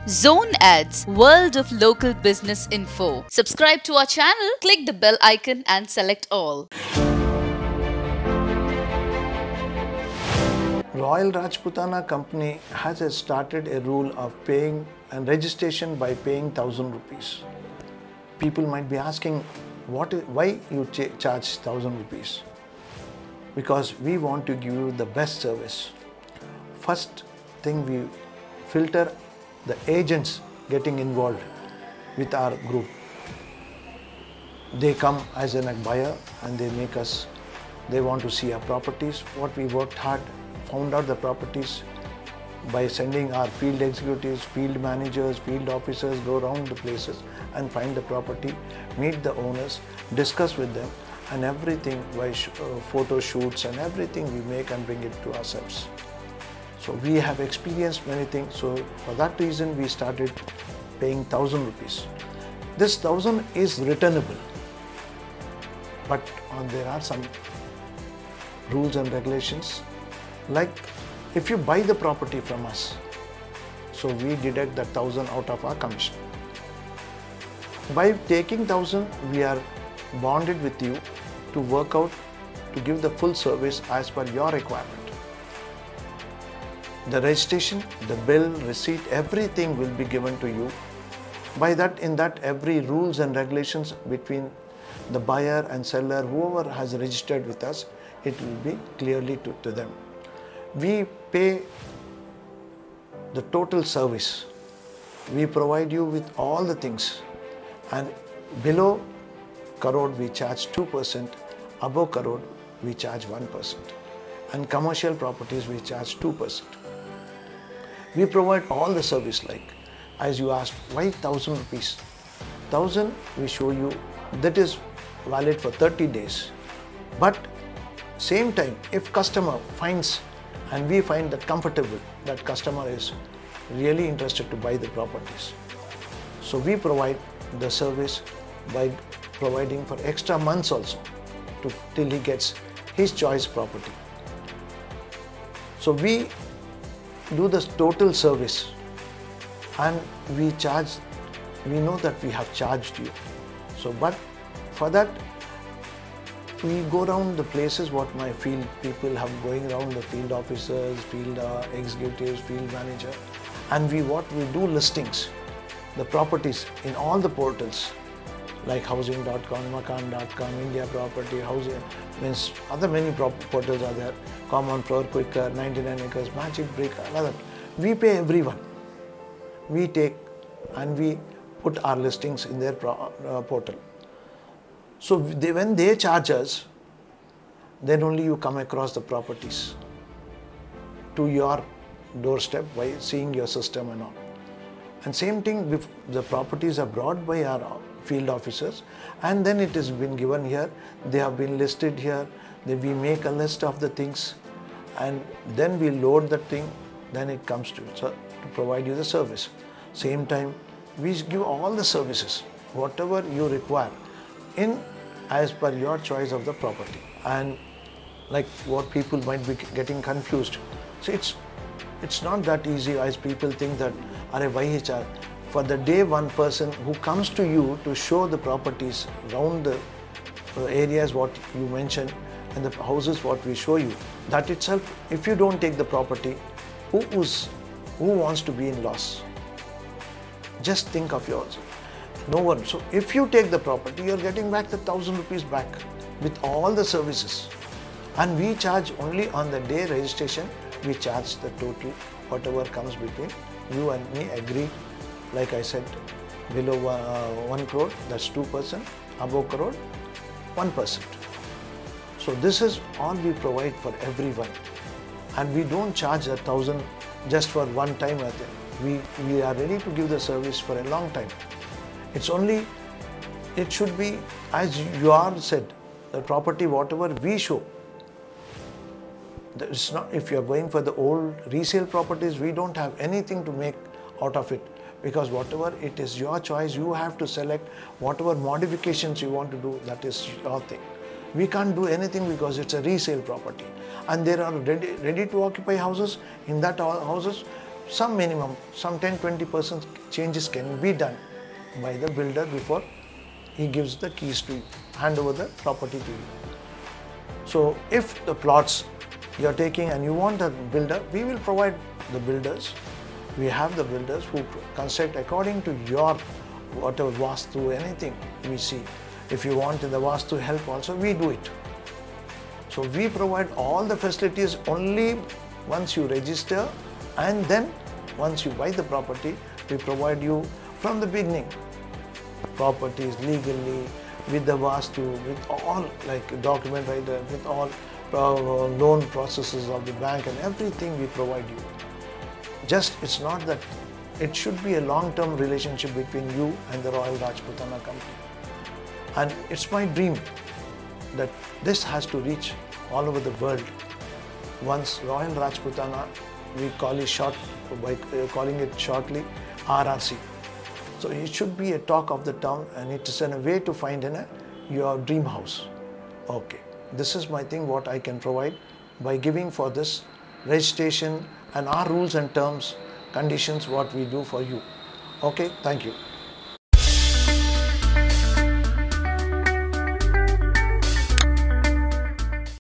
Zone Ads, World of Local Business Info. Subscribe to our channel, click the bell icon and select all. Royal Rajputana Company has started a rule of paying and registration by paying 1,000 rupees. People might be asking, why you charge 1,000 rupees? Because we want to give you the best service. First thing, we filter the agents getting involved with our group. They come as a buyer and they want to see our properties. What we worked hard, found out the properties by sending our field executives, field managers, field officers, go around the places and find the property, meet the owners, discuss with them, and everything by photo shoots and everything we make and bring it to ourselves. So we have experienced many things. So for that reason, we started paying 1,000 rupees. This 1,000 is returnable, but there are some rules and regulations. Like if you buy the property from us, so we deduct that 1,000 out of our commission. By taking 1,000, we are bonded with you to work out, to give the full service as per your requirement. The registration, the bill, receipt, everything will be given to you. By that, in that, every rules and regulations between the buyer and seller, whoever has registered with us, it will be clearly to them. We pay the total service. We provide you with all the things, and below crore we charge 2%, above crore we charge 1%, and commercial properties we charge 2%. We provide all the service, like as you asked, why 1,000 rupees? 1,000 we show you, that is valid for 30 days. But same time, if customer finds and we find that comfortable, that customer is really interested to buy the properties, so we provide the service by providing for extra months also till he gets his choice property. So we do the total service, and we know that we have charged you. So but for that, we go around the places what my field people have going around, the field officers, field executives, field manager, and we do listings, the properties in all the portals like housing.com, makaan.com, India Property, housing, means other many portals are there, Common Floor, Quicker, 99 Acres, Magic Brick, another. We pay everyone. We take and we put our listings in their portal. So when they charge us, then only you come across the properties to your doorstep by seeing your system and all. And same thing, if the properties are brought by our field officers, and then it has been given here, they have been listed here, then we make a list of the things, and then we load that thing, then it comes to provide you the service. Same time, we give all the services, whatever you require, as per your choice of the property. And like what people might be getting confused, so it's not that easy as people think that, why he charge? For the day one person who comes to you to show the properties around the areas what you mentioned and the houses what we show you, that itself, if you don't take the property, who wants to be in loss? Just think of yours. No one. So if you take the property, you're getting back the 1,000 rupees back with all the services. And we charge only on the day registration, we charge the total, whatever comes between you and me agreed. Like I said, below 1 crore, that's 2%, above crore, 1%. So this is all we provide for everyone. And we don't charge 1,000 just for one time. We are ready to give the service for a long time. It should be, as you are said, the property, whatever we show. It's not, if you are going for the old resale properties, we don't have anything to make out of it. Because whatever it is your choice, you have to select whatever modifications you want to do, that is your thing. We can't do anything because it's a resale property. And there are ready to occupy houses. In that houses, some minimum, some 10-20% changes can be done by the builder before he gives the keys to you, hand over the property to you. So if the plots you're taking and you want a builder, we will provide the builders. We have the builders who construct according to your whatever vastu, anything we see. If you want the vastu help also, we do it. So we provide all the facilities only once you register, and then once you buy the property, we provide you from the beginning properties legally, with the vastu, with all like document writer, with all loan processes of the bank and everything we provide you. Just it's not that, it should be a long-term relationship between you and the Royal Rajputana company. And it's my dream that this has to reach all over the world. Once Royal Rajputana, we call it short, by calling it shortly RRC. So it should be a talk of the town, and it is a way to find your dream house. Okay, this is my thing, what I can provide by giving for this registration and our rules and terms, conditions, what we do for you. Okay, thank you.